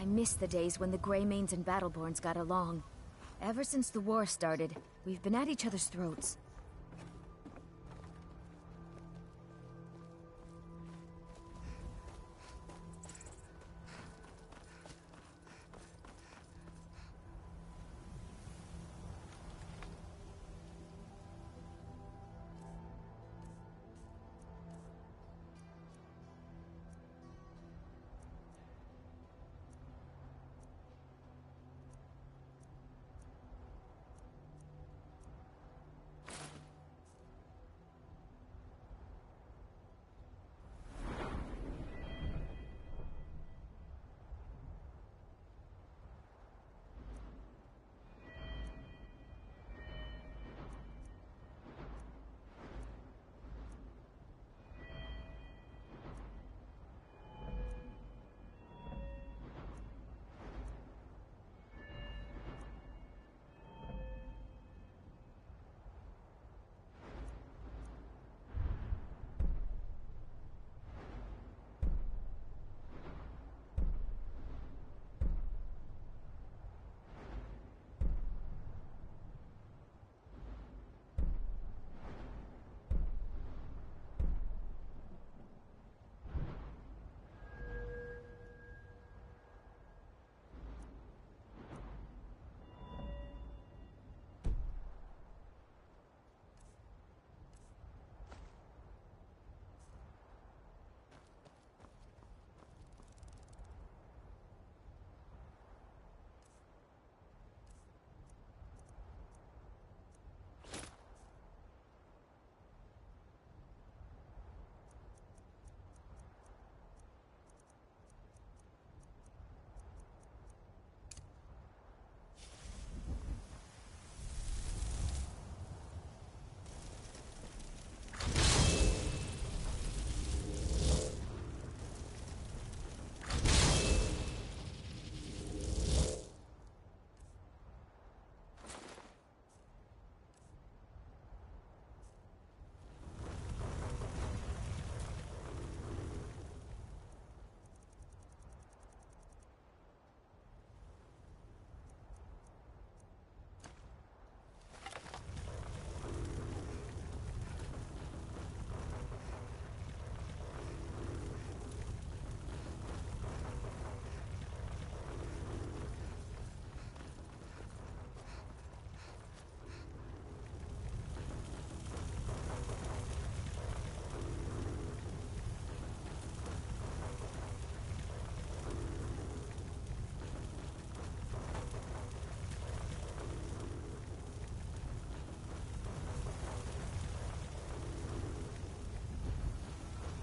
miss the days when the Greymanes and Battleborns got along. Ever since the war started, we've been at each other's throats.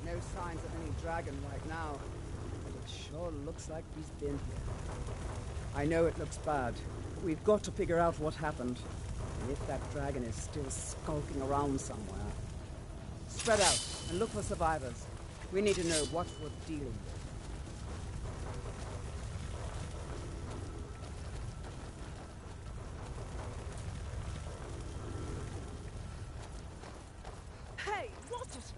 No signs of any dragon right now, but it sure looks like he's been here. I know it looks bad, but we've got to figure out what happened, and if that dragon is still skulking around somewhere. Spread out and look for survivors. We need to know what we're dealing with. Hey, what is...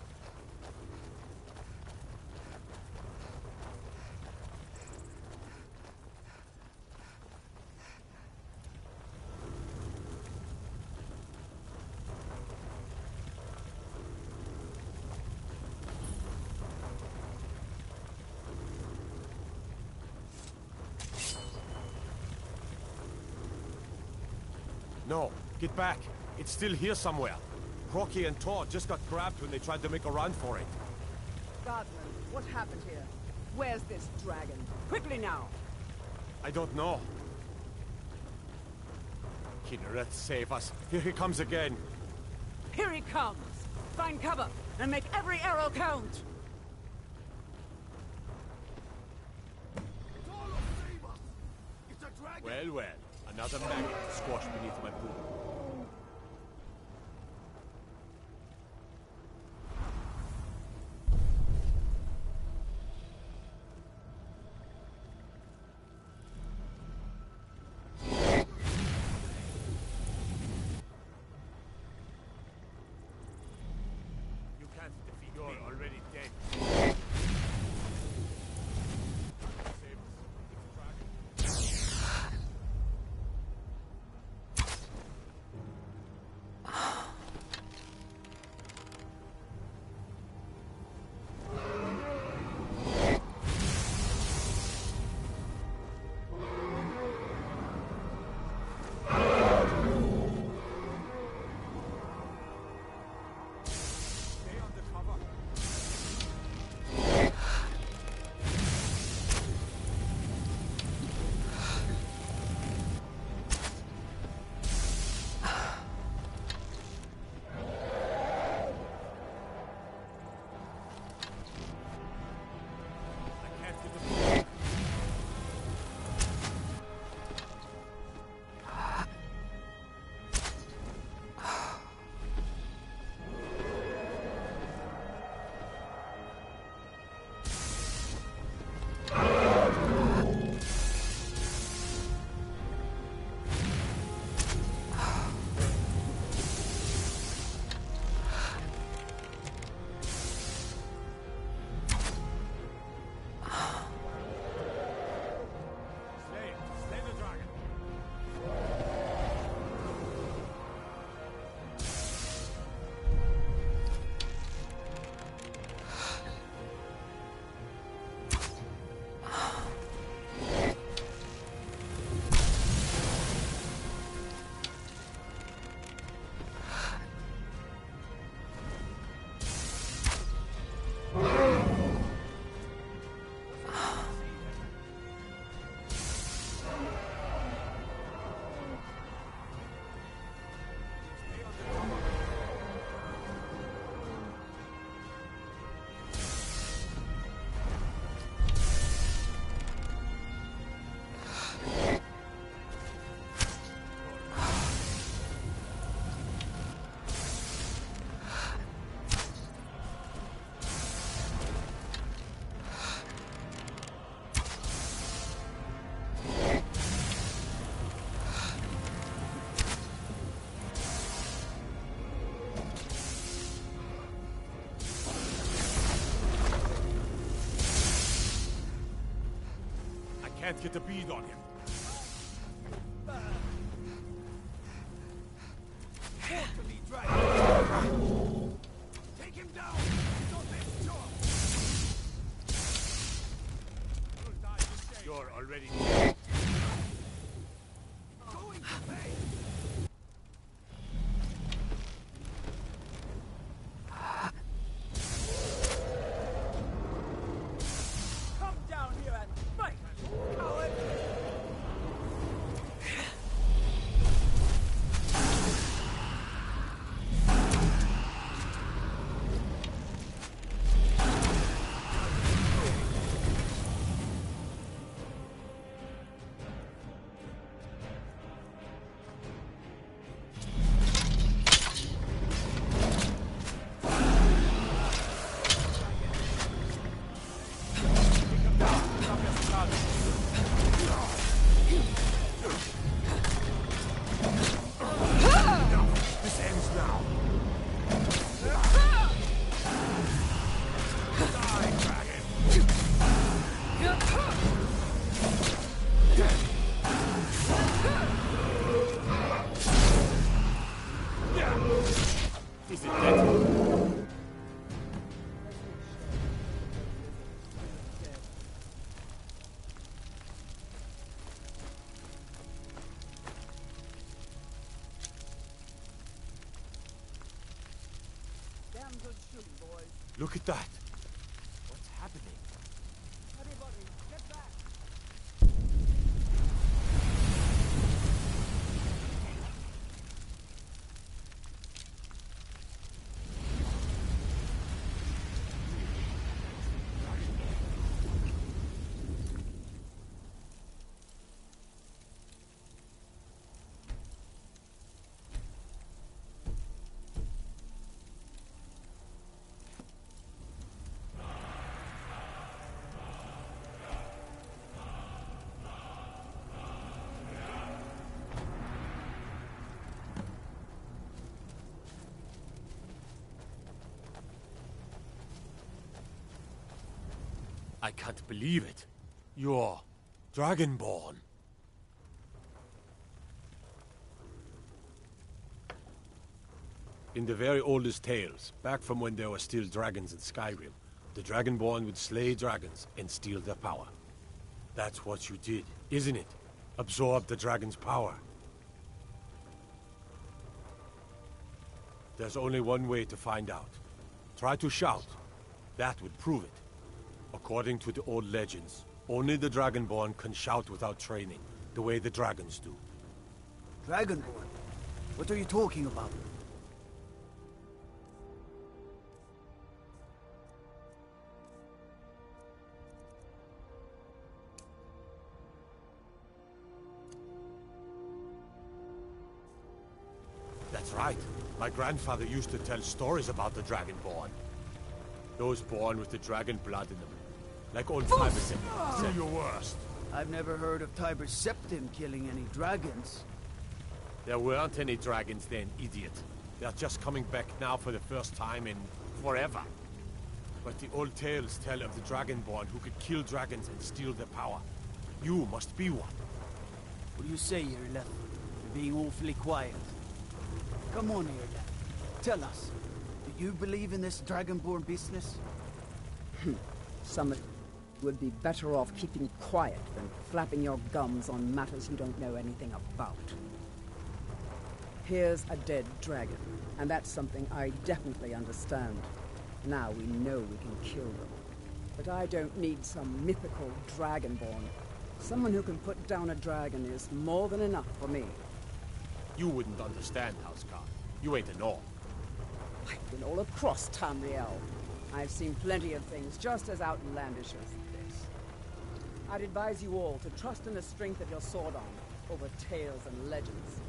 No, get back. It's still here somewhere. Rocky and Tor just got grabbed when they tried to make a run for it. Guardsman, what happened here? Where's this dragon? Quickly now! I don't know. Kinneret, save us. Here he comes again. Here he comes! Find cover, and make every arrow count! Well, well. Another maggot squashed beneath my boot. You can't defeat me. You're already dead. Save us. It's a dragon. can't get a bead on him. Quarterly dragon. Take him down! Don't let him show. You're already dead. Going to pay! Come down here and fight, coward! This ends now. Die, dragon! Is it dead? Damn good shooting, boys. Look at that. What's happening? Everybody, get back! I can't believe it. You're Dragonborn. In the very oldest tales, back from when there were still dragons in Skyrim, the Dragonborn would slay dragons and steal their power. That's what you did, isn't it? Absorb the dragon's power. There's only one way to find out. Try to shout. That would prove it. According to the old legends, only the Dragonborn can shout without training, the way the dragons do. Dragonborn? What are you talking about? That's right. My grandfather used to tell stories about the Dragonborn. Those born with the dragon blood in them. Like old Tiber said. Do your worst. I've never heard of Tiber Septim killing any dragons. There weren't any dragons then, idiot. They're just coming back now for the first time in forever. But the old tales tell of the Dragonborn who could kill dragons and steal their power. You must be one. What do you say, Irleth? You're being awfully quiet. Come on, Irleth. Tell us. Do you believe in this Dragonborn business? Some of you would be better off keeping quiet than flapping your gums on matters you don't know anything about. Here's a dead dragon, and that's something I definitely understand. Now we know we can kill them. But I don't need some mythical Dragonborn. Someone who can put down a dragon is more than enough for me. You wouldn't understand, Houseguard. You ain't a North. I've been all across Tamriel. I've seen plenty of things just as outlandish as this. I'd advise you all to trust in the strength of your sword armor over tales and legends.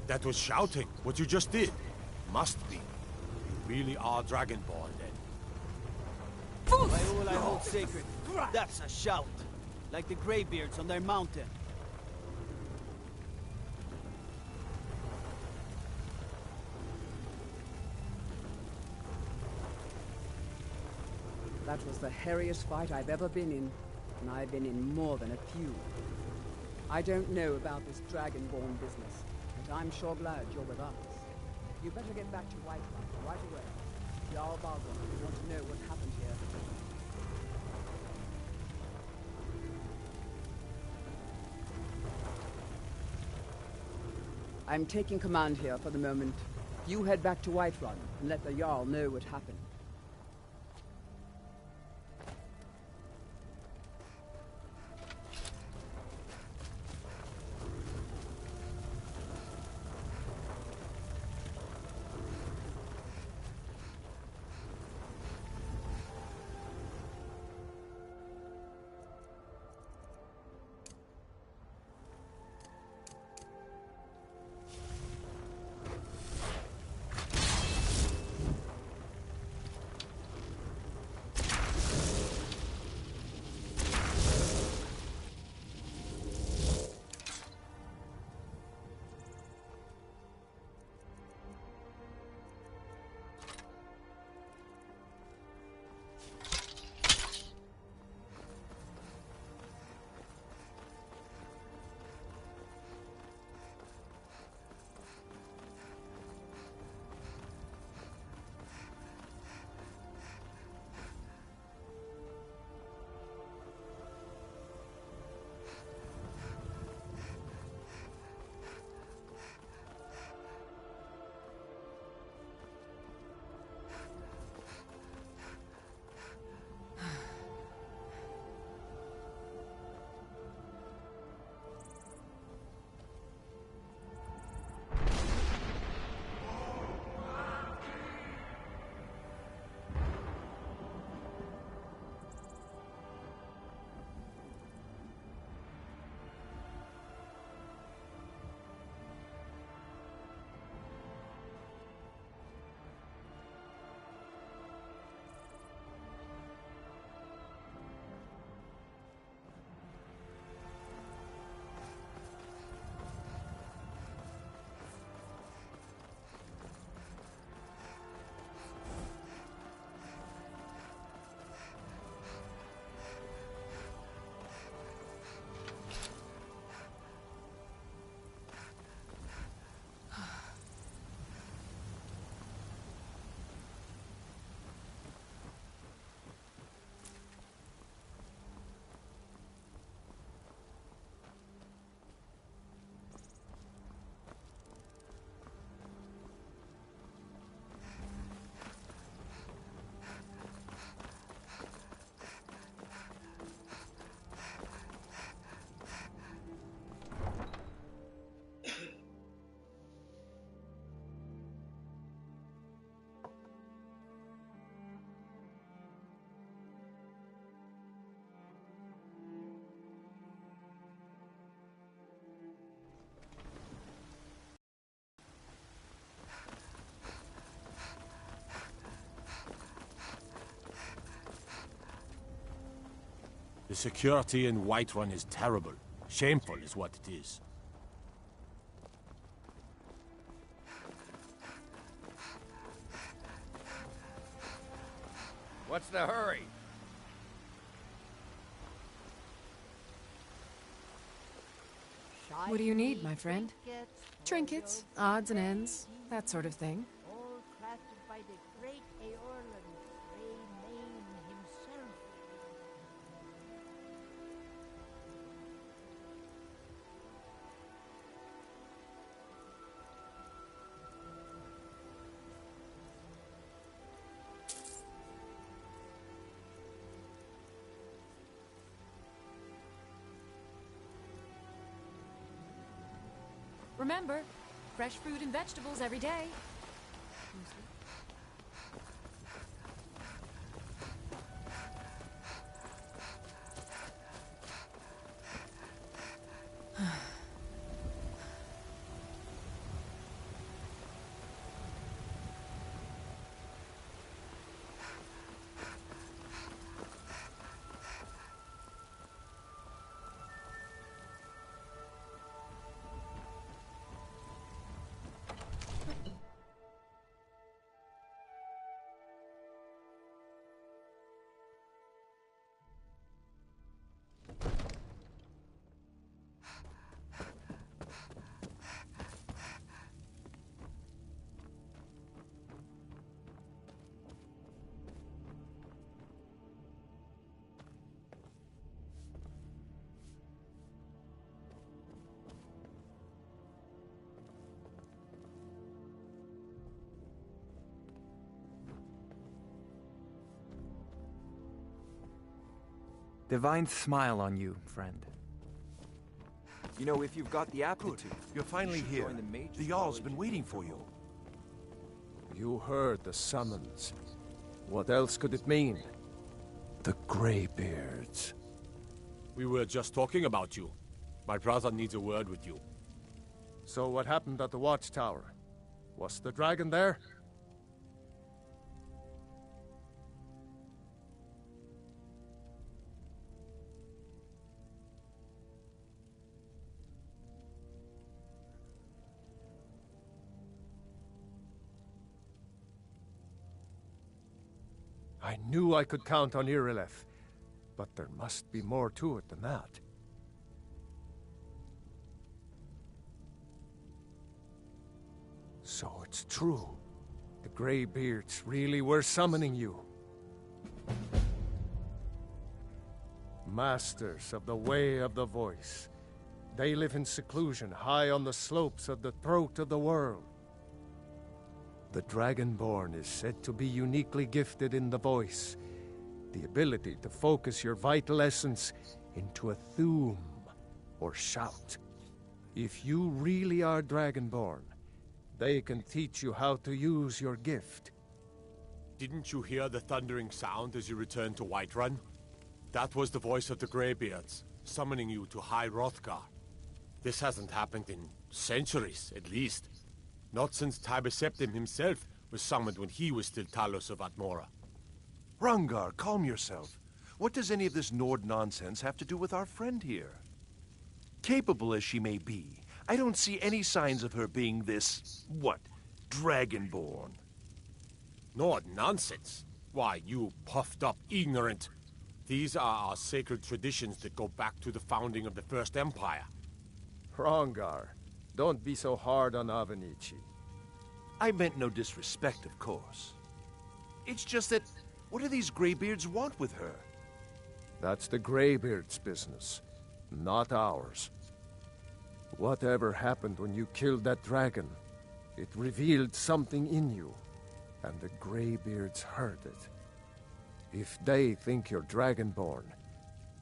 That was shouting, what you just did. Must be. You really are Dragonborn, then. By all I hold sacred, that's a shout. Like the Greybeards on their mountain. That was the hairiest fight I've ever been in. and I've been in more than a few. I don't know about this Dragonborn business, but I'm sure glad you're with us. You better get back to Whiterun right away. Jarl Balgruuf will want to know what happened here. I'm taking command here for the moment. You head back to Whiterun and let the Jarl know what happened. The security in Whiterun is terrible. Shameful is what it is. What's the hurry? What do you need, my friend? Trinkets, odds and ends, that sort of thing. All crafted by the great Eorlund, Greymane himself. Remember, fresh fruit and vegetables every day. Divine smile on you, friend. You know, if you've got the aptitude... You're finally you should here. join the Mage's The Jarl's College. been waiting for you. You heard the summons. What else could it mean? The Greybeards. We were just talking about you. My brother needs a word with you. So what happened at the watchtower? Was the dragon there? I knew I could count on Irileth, but there must be more to it than that. So it's true. The Greybeards really were summoning you. Masters of the Way of the Voice. They live in seclusion high on the slopes of the throat of the world. The Dragonborn is said to be uniquely gifted in the voice, the ability to focus your vital essence into a thum, or shout. If you really are Dragonborn, they can teach you how to use your gift. Didn't you hear the thundering sound as you returned to Whiterun? That was the voice of the Greybeards, summoning you to High Hrothgar. This hasn't happened in centuries, at least. Not since Tiber Septim himself was summoned when he was still Talos of Atmora. Hrongar, calm yourself. What does any of this Nord nonsense have to do with our friend here? Capable as she may be, I don't see any signs of her being this, what, Dragonborn. Nord nonsense? Why, you puffed up ignorant. These are our sacred traditions that go back to the founding of the First Empire. Hrongar, don't be so hard on Avenici. I meant no disrespect, of course. It's just that, what do these Greybeards want with her? That's the Greybeards' business, not ours. Whatever happened when you killed that dragon, it revealed something in you, and the Greybeards heard it. If they think you're Dragonborn,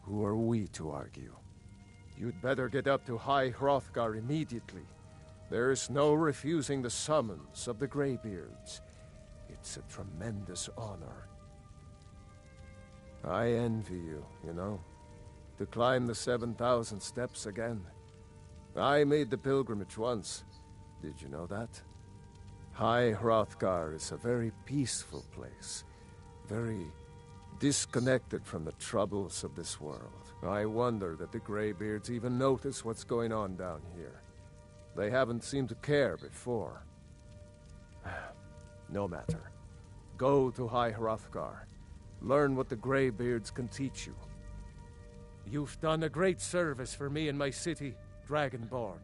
who are we to argue? You'd better get up to High Hrothgar immediately. There's no refusing the summons of the Greybeards. It's a tremendous honor. I envy you, you know, to climb the 7,000 steps again. I made the pilgrimage once. Did you know that? High Hrothgar is a very peaceful place. Very disconnected from the troubles of this world. I wonder that the Greybeards even notice what's going on down here. They haven't seemed to care before. No matter. Go to High Hrothgar. Learn what the Greybeards can teach you. You've done a great service for me and my city, Dragonborn.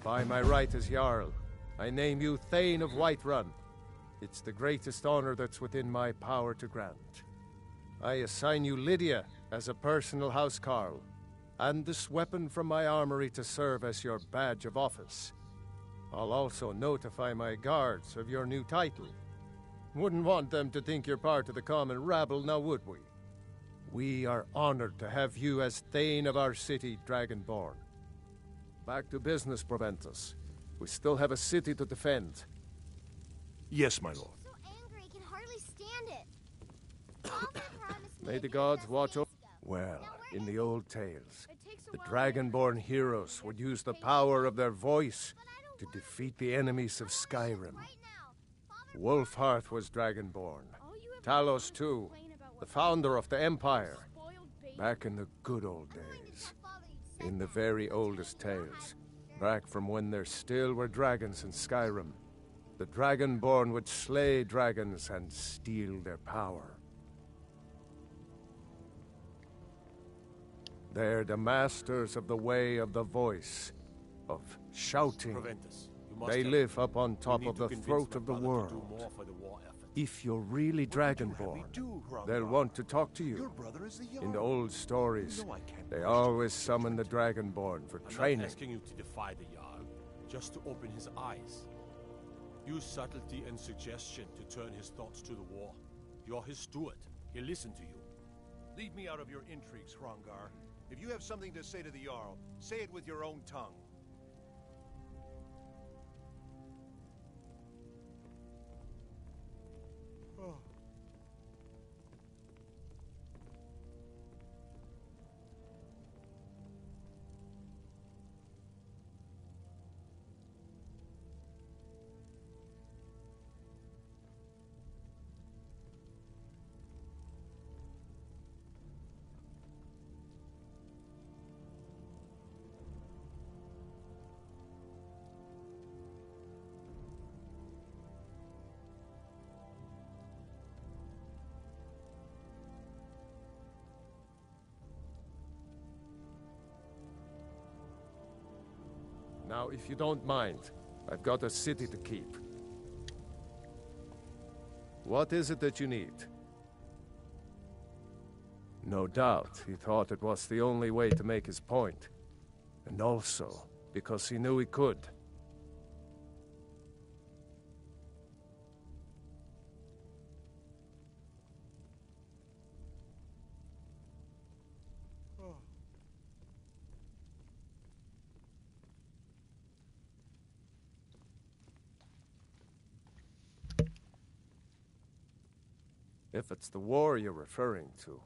By my right as Jarl, I name you Thane of Whiterun. It's the greatest honor that's within my power to grant. I assign you Lydia as a personal housecarl, and this weapon from my armory to serve as your badge of office. I'll also notify my guards of your new title. Wouldn't want them to think you're part of the common rabble, now would we? We are honored to have you as Thane of our city, Dragonborn. Back to business, Proventus. We still have a city to defend. Yes, my lord. So angry, I can hardly stand it. Father promised me May a the few gods lessons watch over. ago. Well, Now we're in the old tales, It takes a the while to Dragonborn heroes would use the power of their voice to defeat the enemies of Skyrim. right now. Father Wolfhearth was Dragonborn. all you ever Talos, too, complain about the what founder of the Empire. spoiled baby. Back in the good old I'm going to days. tell Father you said In the that. very oldest tales. Back from when there still were dragons in Skyrim. The Dragonborn would slay dragons and steal their power. They're the masters of the way of the voice, of shouting. Proventus, you must They help. live up on You top need of to the convince throat my of the brother to world. do more for the war effort. If you're really Dragonborn, they'll want to talk to Your you. brother is the Jarl. In the old stories, You know I can't they question always summon the Dragonborn for I'm training. not asking you to defy the Jarl, just to open his eyes. Use subtlety and suggestion to turn his thoughts to the war. You're his steward. He'll listen to you. Leave me out of your intrigues, Hrongar. If you have something to say to the Jarl, say it with your own tongue. Oh. Now, if you don't mind, I've got a city to keep. What is it that you need? No doubt, he thought it was the only way to make his point. And also, because he knew he could. If it's the war you're referring to,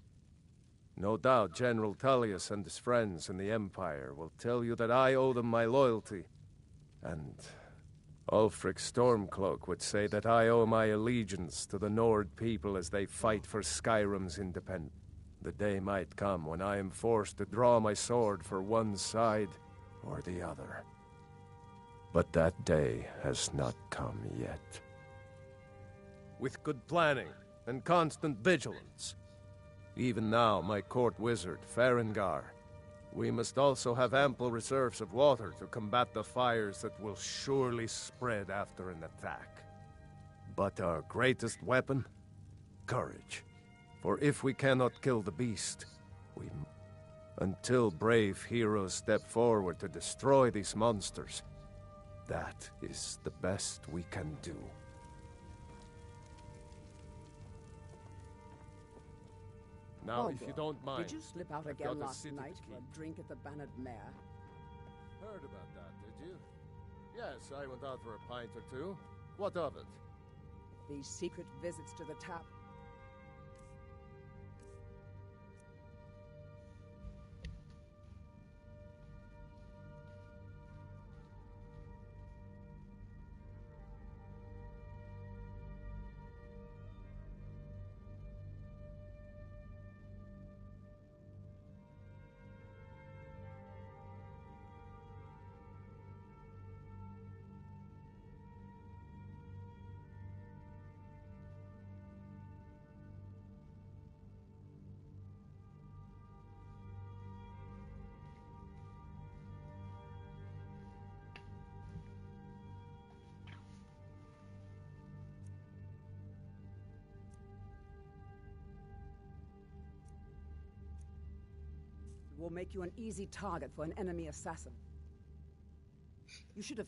no doubt General Tullius and his friends in the Empire will tell you that I owe them my loyalty. And Ulfric Stormcloak would say that I owe my allegiance to the Nord people as they fight for Skyrim's independence. The day might come when I am forced to draw my sword for one side or the other. But that day has not come yet. With good planning and constant vigilance. Even now, my court wizard, Farengar, we must also have ample reserves of water to combat the fires that will surely spread after an attack. But our greatest weapon? Courage. For if we cannot kill the beast, until brave heroes step forward to destroy these monsters, that is the best we can do. Now, if you don't mind, did you slip out again last night for a drink at the Bannered Mare? Heard about that, did you? Yes, I went out for a pint or two. What of it? These secret visits to the tap. Will make you an easy target for an enemy assassin. You should have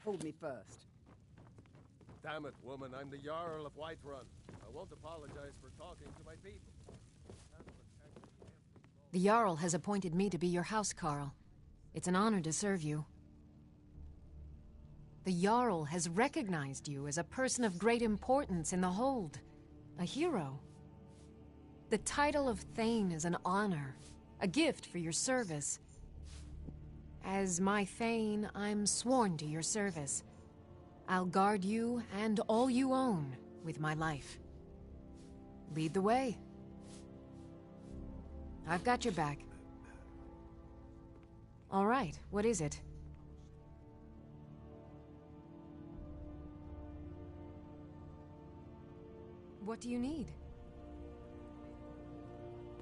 told me first. Damn it, woman, I'm the Jarl of Whiterun. I won't apologize for talking to my people. The Jarl has appointed me to be your housecarl. It's an honor to serve you. The Jarl has recognized you as a person of great importance in the Hold. A hero. The title of Thane is an honor, a gift for your service. As my Thane, I'm sworn to your service. I'll guard you and all you own with my life. Lead the way. I've got your back. All right, what is it? What do you need?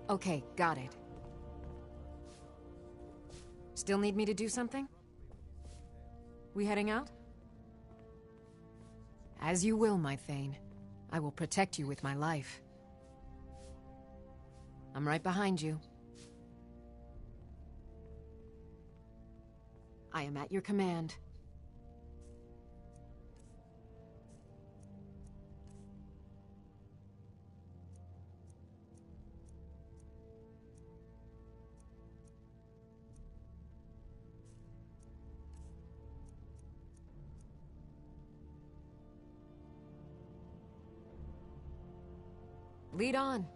Okay, got it. Still need me to do something? We heading out? As you will, my Thane. I will protect you with my life. I'm right behind you. I am at your command. Lead on.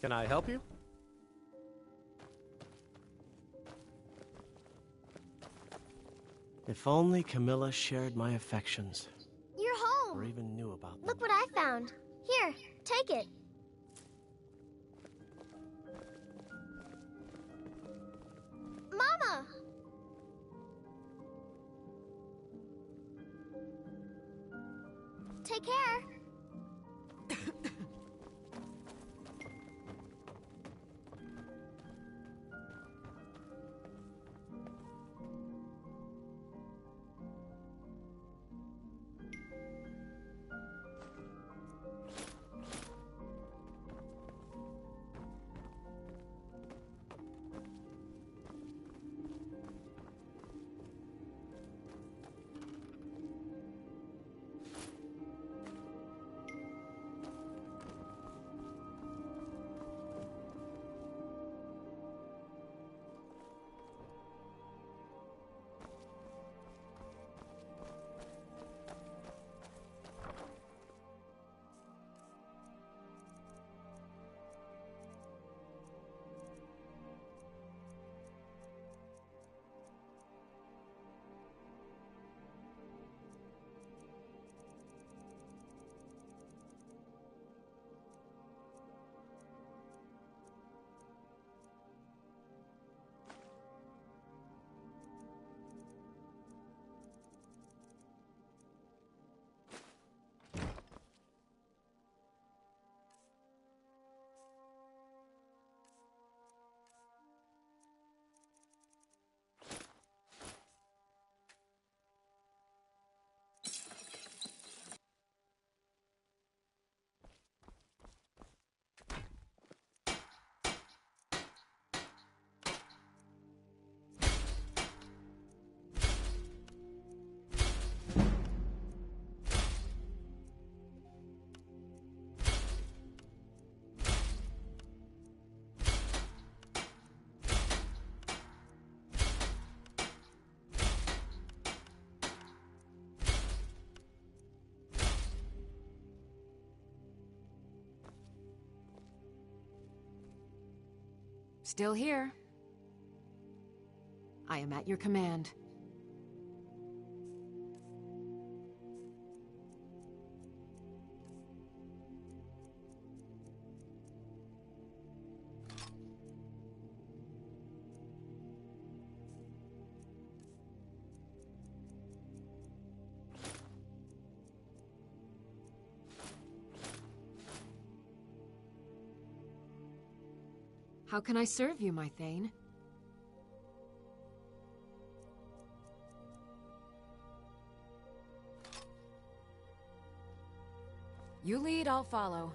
Can I help you? If only Camilla shared my affections, You're home. or even knew about them. Look what I found. Here, take it. Mama! Take care. Still here. I am at your command. How can I serve you, my Thane? You lead, I'll follow.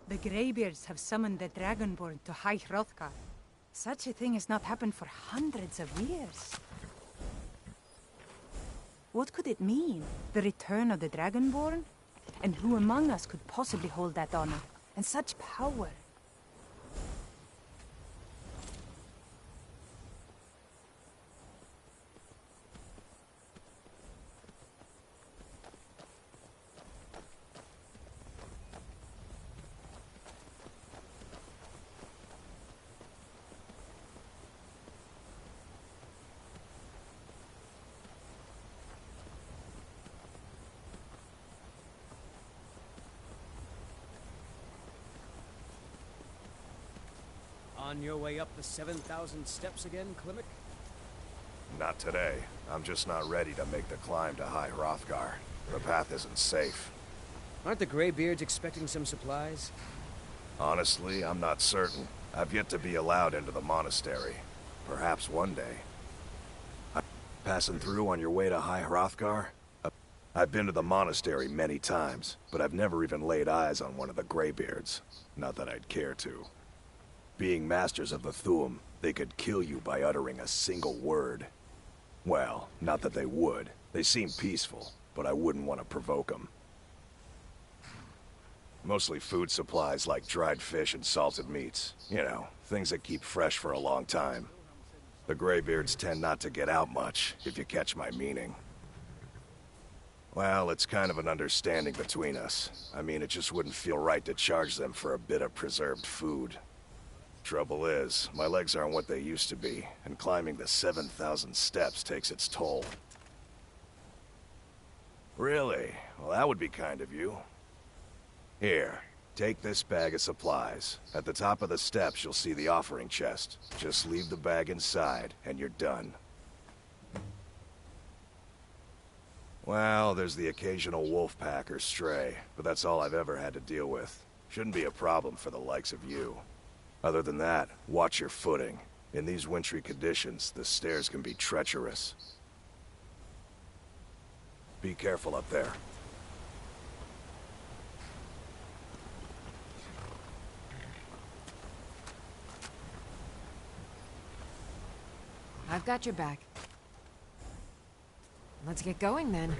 The Greybeards have summoned the Dragonborn to High Hrothgar. Such a thing has not happened for hundreds of years. What could it mean? The return of the Dragonborn? And who among us could possibly hold that honor? And such power? On your way up the 7,000 steps again, Klimek? Not today. I'm just not ready to make the climb to High Hrothgar. The path isn't safe. Aren't the Greybeards expecting some supplies? Honestly, I'm not certain. I've yet to be allowed into the monastery. Perhaps one day. Passing through on your way to High Hrothgar? I've been to the monastery many times, but I've never even laid eyes on one of the Greybeards. Not that I'd care to. Being masters of the Thu'um, they could kill you by uttering a single word. Well, not that they would. They seem peaceful, but I wouldn't want to provoke them. Mostly food supplies like dried fish and salted meats. You know, things that keep fresh for a long time. The Greybeards tend not to get out much, if you catch my meaning. Well, it's kind of an understanding between us. I mean, it just wouldn't feel right to charge them for a bit of preserved food. Trouble is, my legs aren't what they used to be, and climbing the 7,000 steps takes its toll. Really? Well, that would be kind of you. Here, take this bag of supplies. At the top of the steps, you'll see the offering chest. Just leave the bag inside, and you're done. Well, there's the occasional wolf pack or stray, but that's all I've ever had to deal with. Shouldn't be a problem for the likes of you. Other than that, watch your footing. In these wintry conditions, the stairs can be treacherous. Be careful up there. I've got your back. Let's get going then.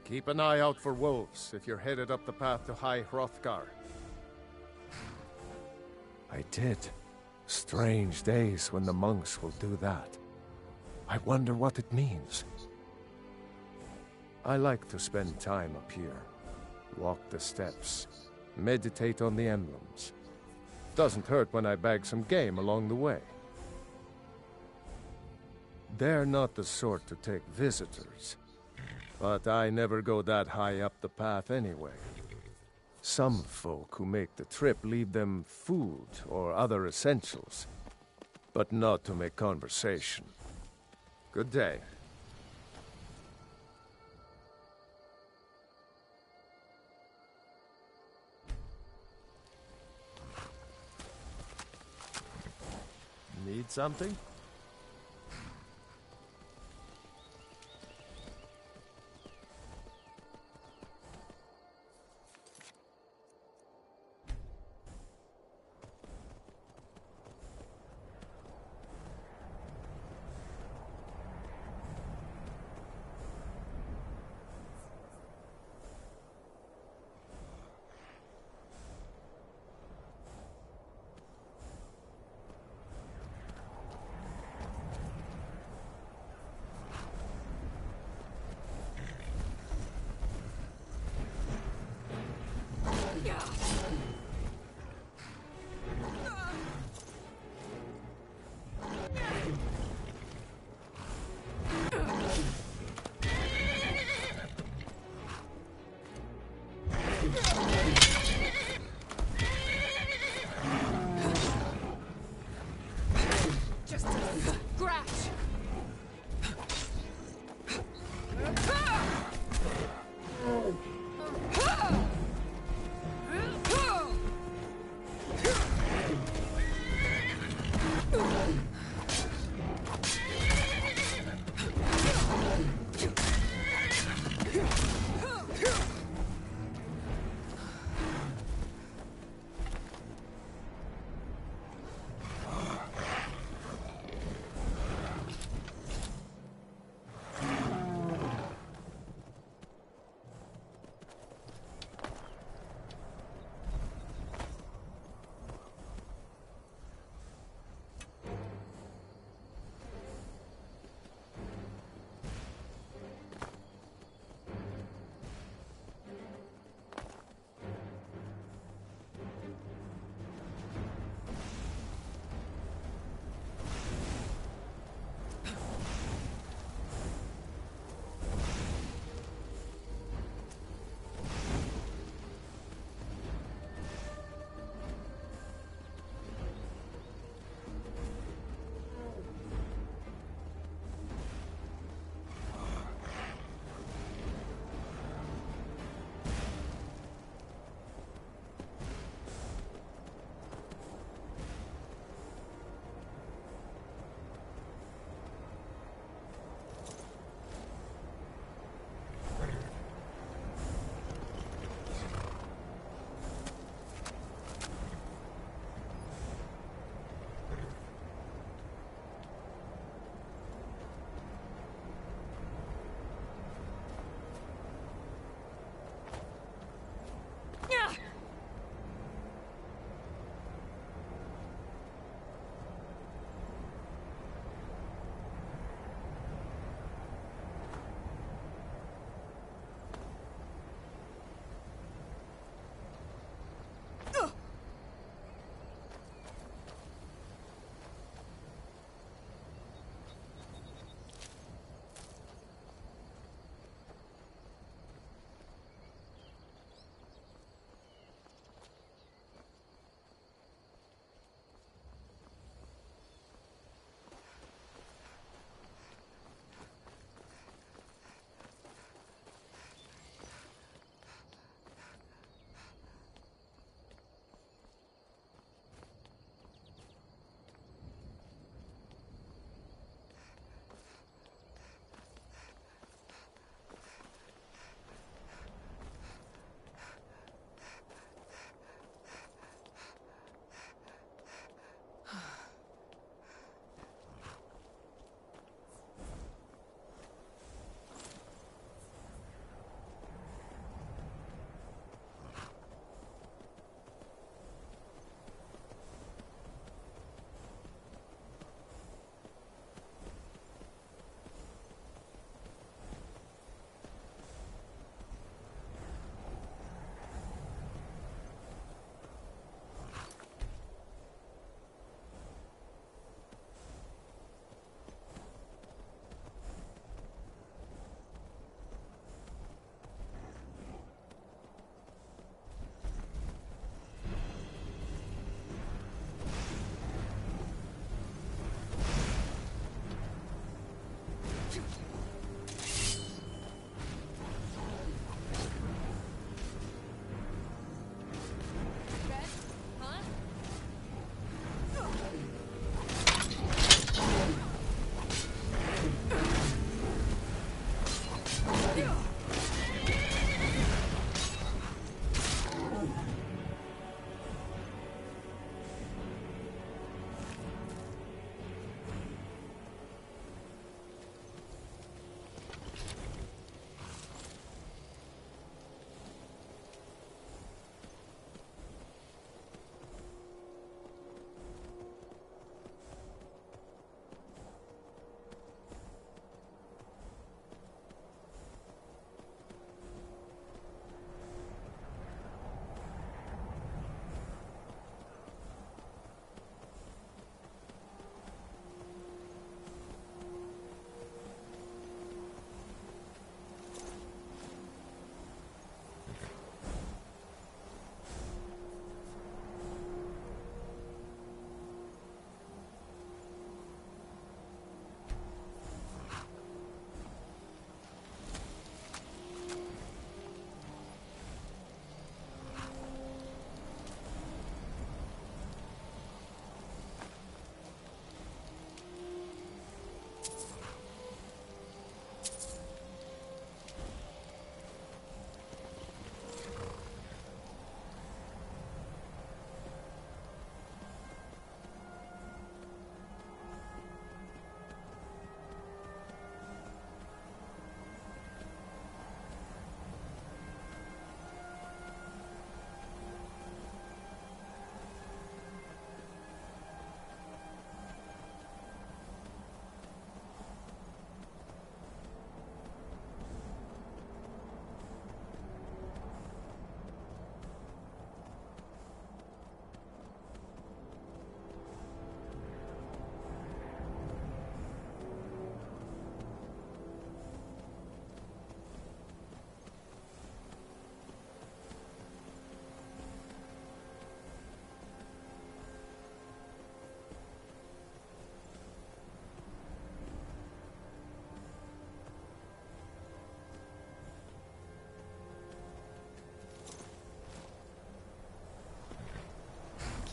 Keep an eye out for wolves if you're headed up the path to High Hrothgar. I did. Strange days when the monks will do that. I wonder what it means. I like to spend time up here. Walk the steps. Meditate on the emblems. Doesn't hurt when I bag some game along the way. They're not the sort to take visitors. But I never go that high up the path anyway. Some folk who make the trip leave them food or other essentials, but not to make conversation. Good day. Need something? Just a scratch.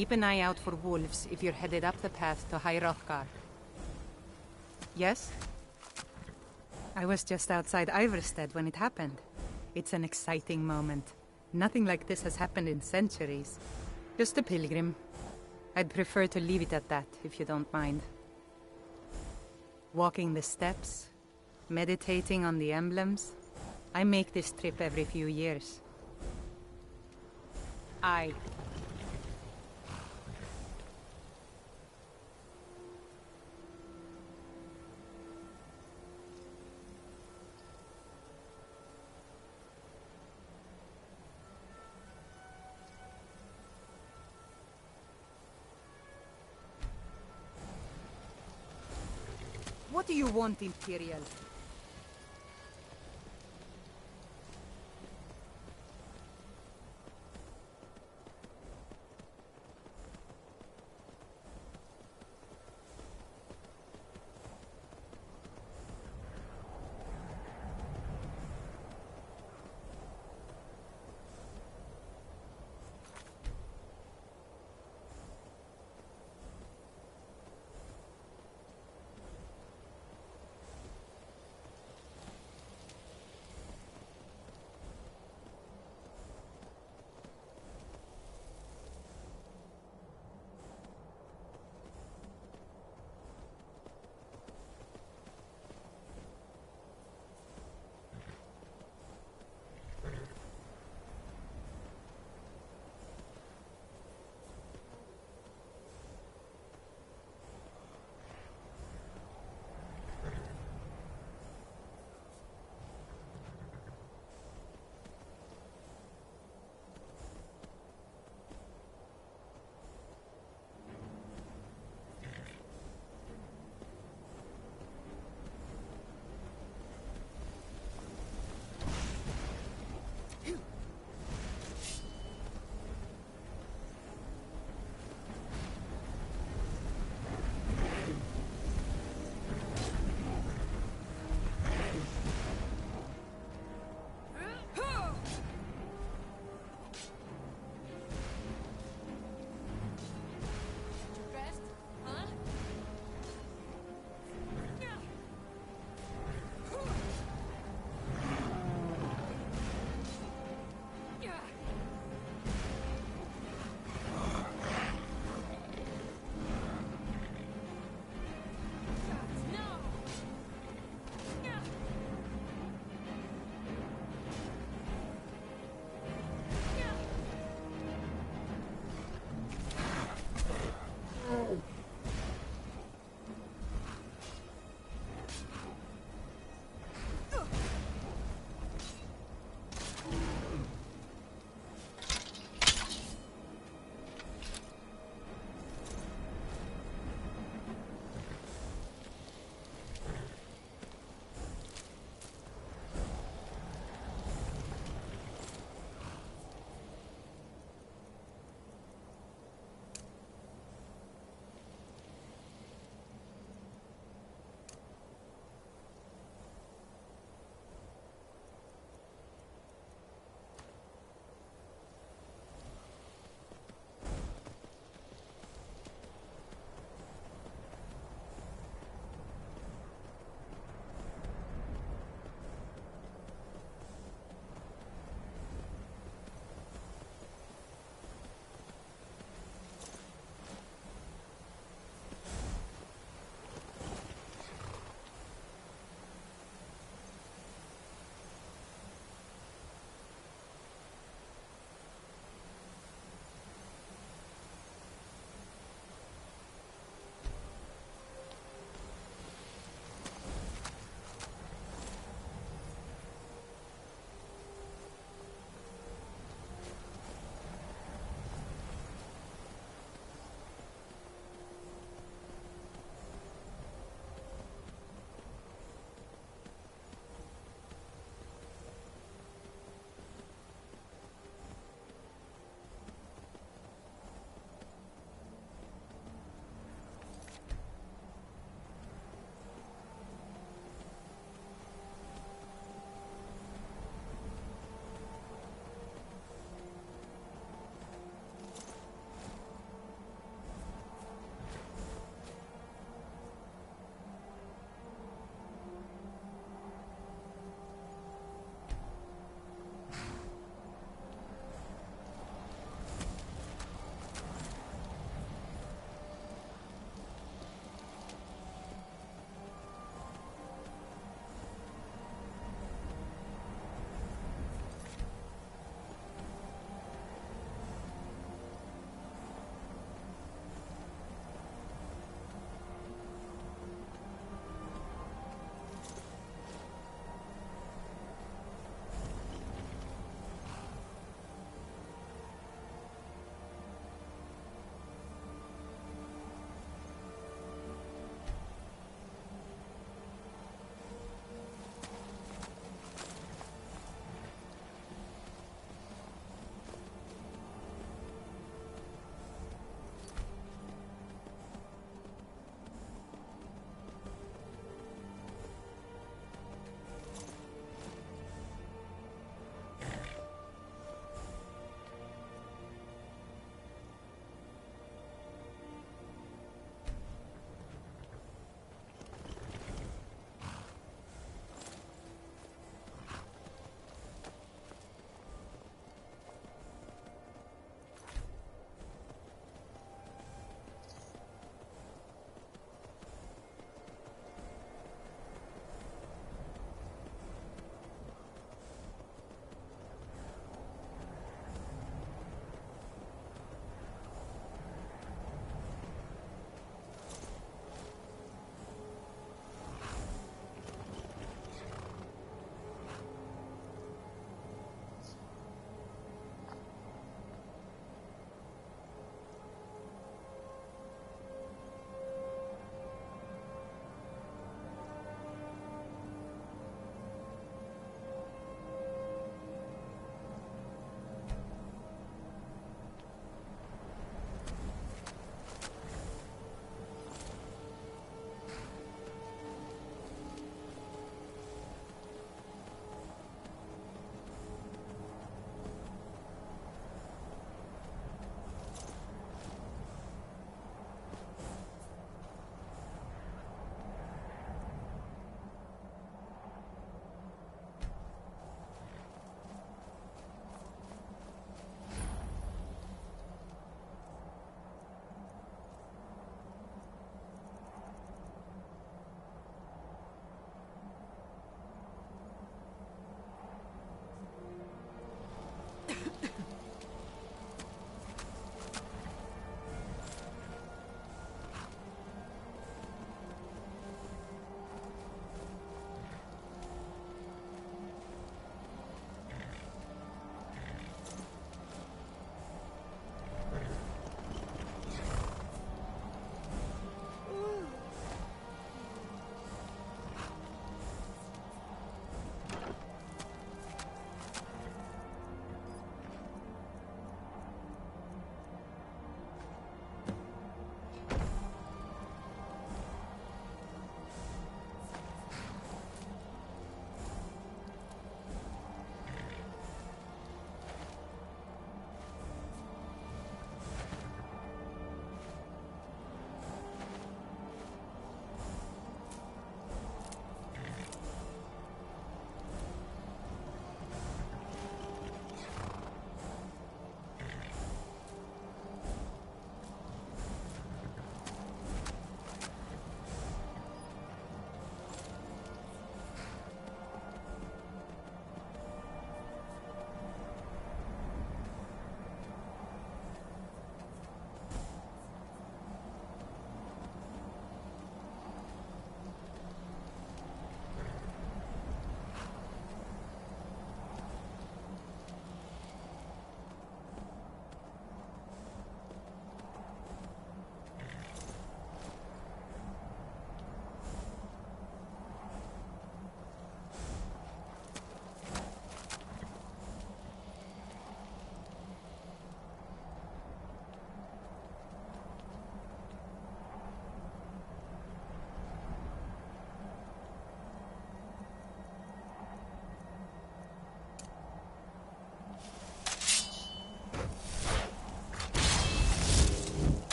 Keep an eye out for wolves if you're headed up the path to High Hrothgar. Yes? I was just outside Iverstead when it happened. It's an exciting moment. Nothing like this has happened in centuries. Just a pilgrim. I'd prefer to leave it at that, if you don't mind. Walking the steps, meditating on the emblems. I make this trip every few years. What do you want, Imperial?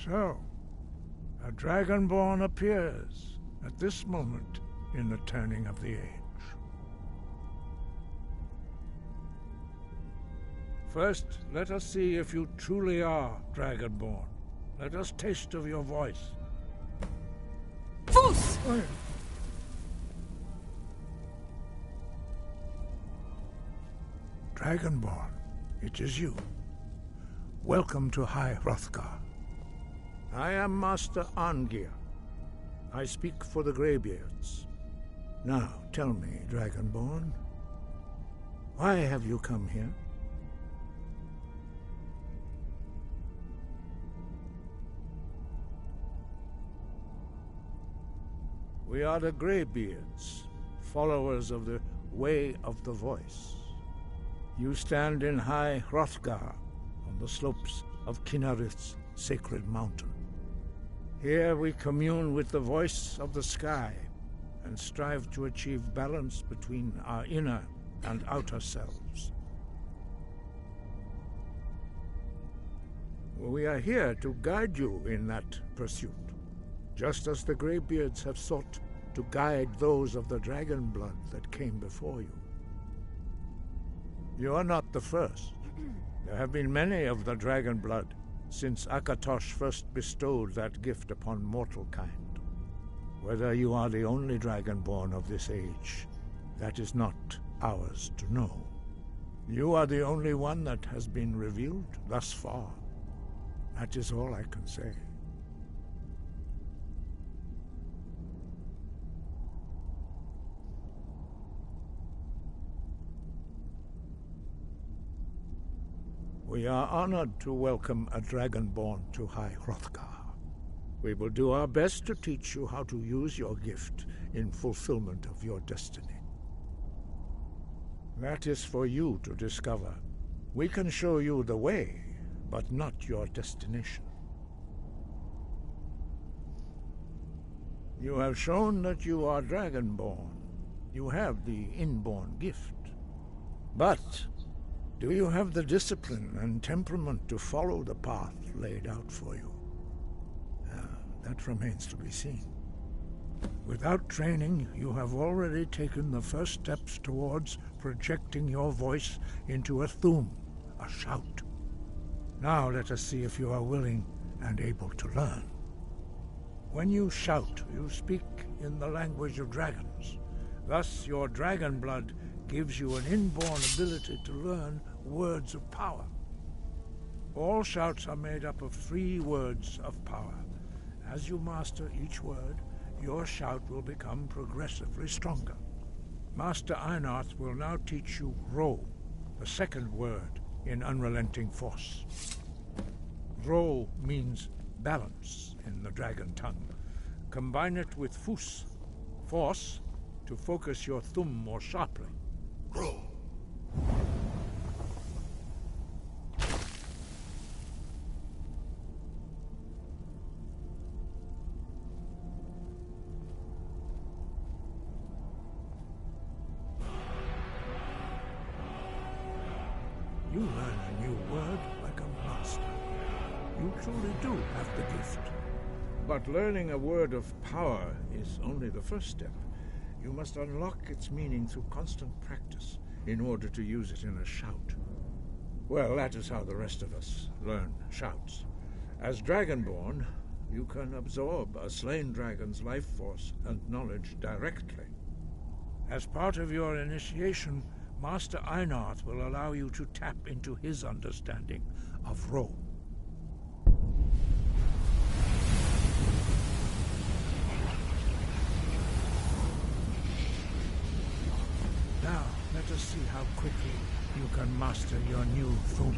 So, a Dragonborn appears at this moment in the turning of the age. First, let us see if you truly are Dragonborn. Let us taste of your voice. Fus! Dragonborn, it is you. Welcome to High Hrothgar. I am Master Arngir. I speak for the Greybeards. Now, tell me, Dragonborn, why have you come here? We are the Greybeards, followers of the Way of the Voice. You stand in High Hrothgar, on the slopes of Kinnarith's sacred mountain. Here we commune with the voice of the sky and strive to achieve balance between our inner and outer selves. We are here to guide you in that pursuit, just as the Greybeards have sought to guide those of the dragon blood that came before you. You are not the first. There have been many of the dragon blood since Akatosh first bestowed that gift upon mortal kind. Whether you are the only Dragonborn of this age, that is not ours to know. You are the only one that has been revealed thus far. That is all I can say. We are honored to welcome a Dragonborn to High Hrothgar. We will do our best to teach you how to use your gift in fulfillment of your destiny. That is for you to discover. We can show you the way, but not your destination. You have shown that you are Dragonborn. You have the inborn gift. But do you have the discipline and temperament to follow the path laid out for you? That remains to be seen. Without training, you have already taken the first steps towards projecting your voice into a thum, a shout. Now let us see if you are willing and able to learn. When you shout, you speak in the language of dragons. Thus, your dragon blood gives you an inborn ability to learn words of power. All shouts are made up of 3 words of power. As you master each word, your shout will become progressively stronger. Master Einarth will now teach you Ro, the second word in Unrelenting Force. Ro means balance in the dragon tongue. Combine it with Fus, force, to focus your thumb more sharply. Ro. You learn a new word like a master. You truly do have the gift. But learning a word of power is only the first step. You must unlock its meaning through constant practice in order to use it in a shout. Well, that is how the rest of us learn shouts. As Dragonborn, you can absorb a slain dragon's life force and knowledge directly. As part of your initiation, Master Einarth will allow you to tap into his understanding of Ro. Now, let us see how quickly you can master your new thum.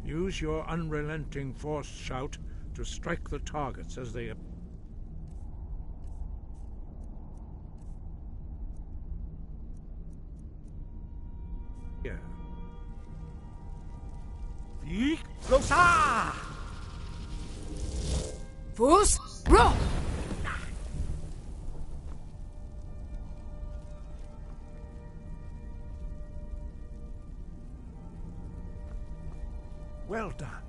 Use your unrelenting force shout to strike the targets as they appear. Rosa! Fus! Ro! Well done.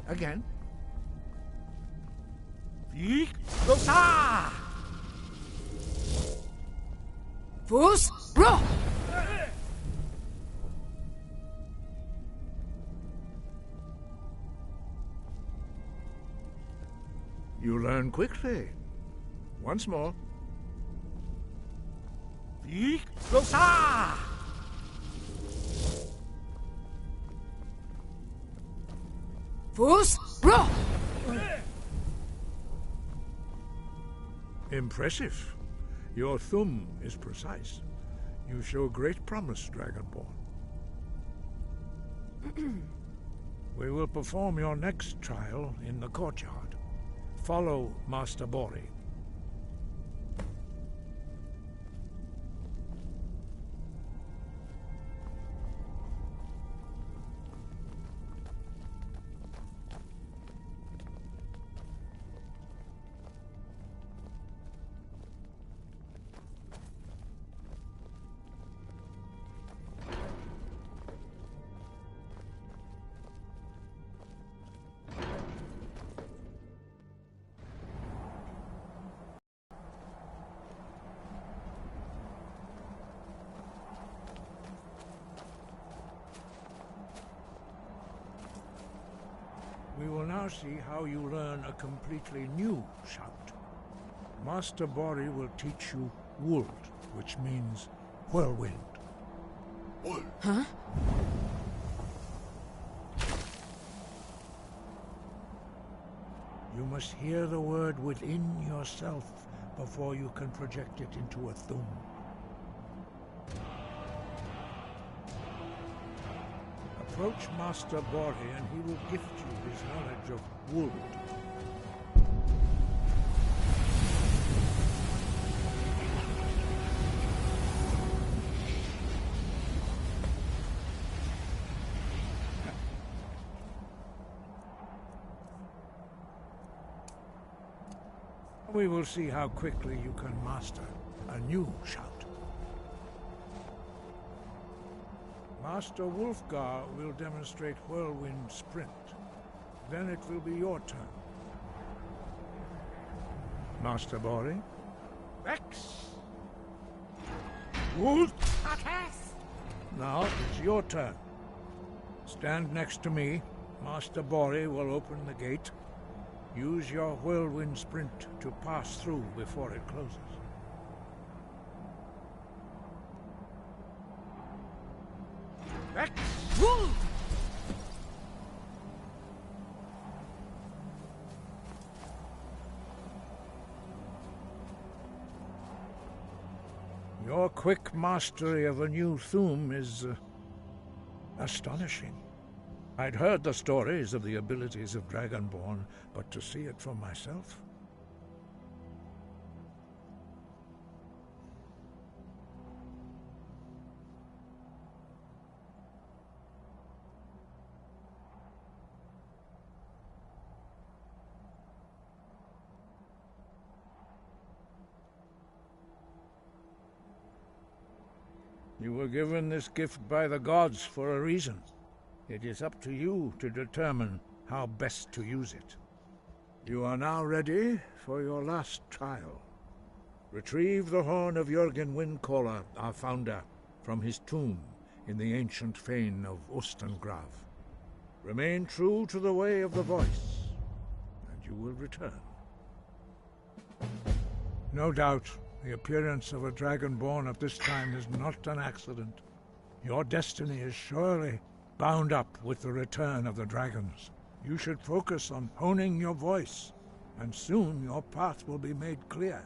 Again. Fus! Bro! You learn quickly. Once more. Fus! Bro! Impressive. Your thumb is precise. You show great promise, Dragonborn. We will perform your next trial in the courtyard. Follow Master Bori. We will now see how you learn a completely new shout. Master Bori will teach you Wold, which means whirlwind. Huh? You must hear the word within yourself before you can project it into a thum. Approach Master Bori and he will gift you his knowledge of Wold. We will see how quickly you can master a new shout. Master Wulfgar will demonstrate Whirlwind Sprint. Then it will be your turn. Master Bori? Rex! Wolf! Atas! Now it's your turn. Stand next to me. Master Bori will open the gate. Use your Whirlwind Sprint to pass through before it closes. Rex! Wolf! Your quick mastery of a new thum is astonishing. I'd heard the stories of the abilities of Dragonborn, but to see it for myself... You were given this gift by the gods for a reason. It is up to you to determine how best to use it. You are now ready for your last trial. Retrieve the horn of Jürgen Windcaller, our founder, from his tomb in the ancient fane of Ostengrav. Remain true to the way of the voice, and you will return. No doubt, the appearance of a Dragonborn at this time is not an accident. Your destiny is surely bound up with the return of the dragons. You should focus on honing your voice, and soon your path will be made clear.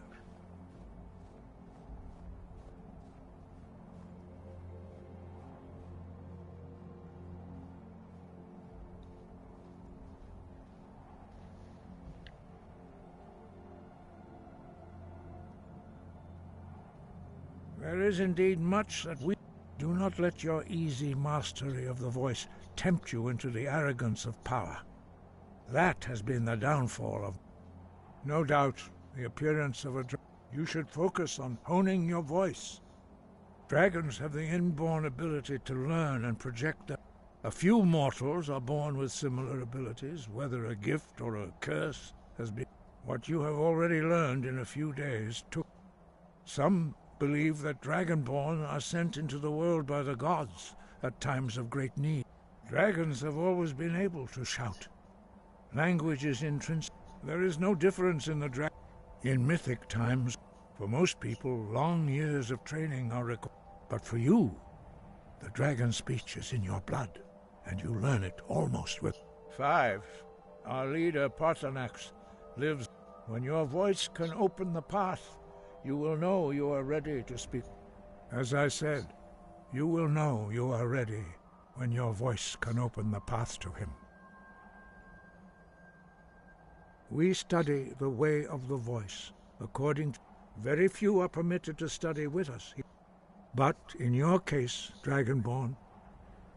There is indeed much that we... Do not let your easy mastery of the voice tempt you into the arrogance of power. That has been the downfall of... No doubt, the appearance of a... You should focus on honing your voice. Dragons have the inborn ability to learn and project them. A few mortals are born with similar abilities, whether a gift or a curse has been. What you have already learned in a few days took. Some believe that Dragonborn are sent into the world by the gods at times of great need. Dragons have always been able to shout. Language is intrinsic. There is no difference in the dragon. In mythic times, for most people, long years of training are required. But for you, the dragon speech is in your blood, and you learn it almost with. 5. Our leader, Partanax, lives. When your voice can open the path, you will know you are ready to speak. As I said, you will know you are ready when your voice can open the path to him. We study the way of the voice, according to. Very few are permitted to study with us. But in your case, Dragonborn,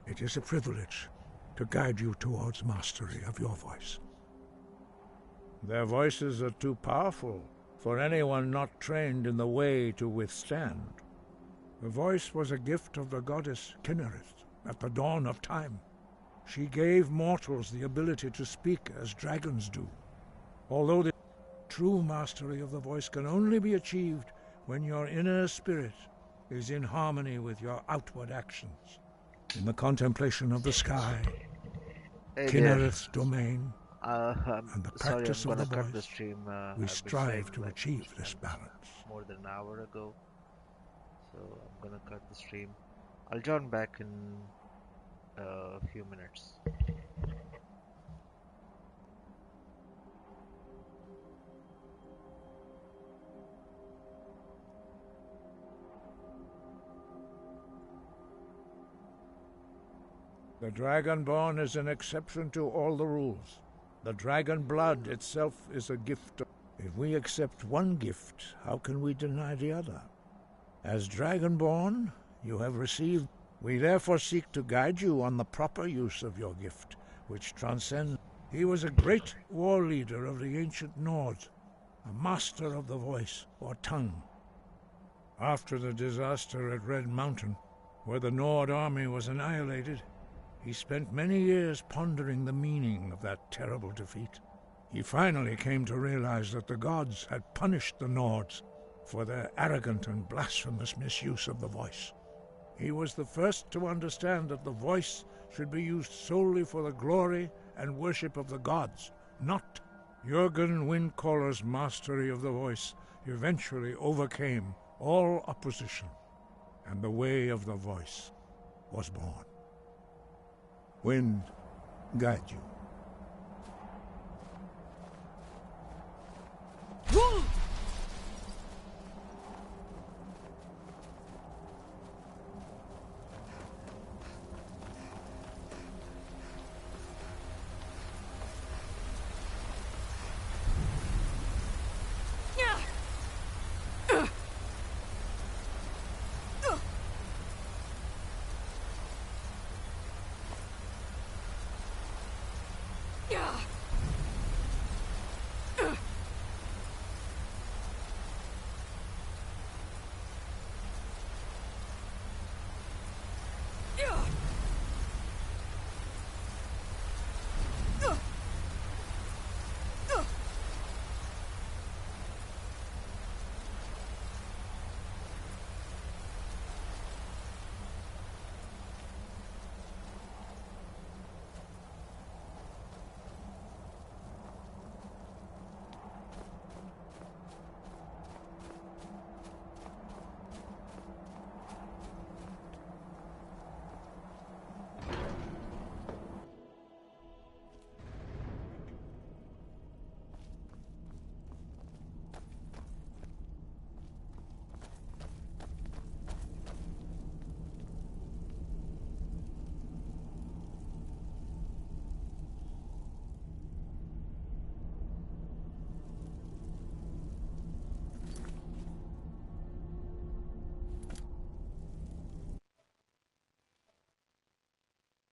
it is a privilege to guide you towards mastery of your voice. Their voices are too powerful for anyone not trained in the way to withstand. The voice was a gift of the goddess Kinnereth at the dawn of time. She gave mortals the ability to speak as dragons do. Although the true mastery of the voice can only be achieved when your inner spirit is in harmony with your outward actions. In the contemplation of the sky, Kinnereth's domain, and the practice of the voice, we strive to achieve this balance. More than an hour ago, so I'm gonna cut the stream. I'll join back in a few minutes. The Dragonborn is an exception to all the rules. The dragon blood itself is a gift. If we accept one gift, how can we deny the other? As Dragonborn, you have received. We therefore seek to guide you on the proper use of your gift, which transcends. He was a great war leader of the ancient Nords, a master of the voice, or tongue. After the disaster at Red Mountain, where the Nord army was annihilated, he spent many years pondering the meaning of that terrible defeat. He finally came to realize that the gods had punished the Nords for their arrogant and blasphemous misuse of the voice. He was the first to understand that the voice should be used solely for the glory and worship of the gods, not. Jürgen Windcaller's mastery of the voice eventually overcame all opposition, and the way of the voice was born. Wind, guide you.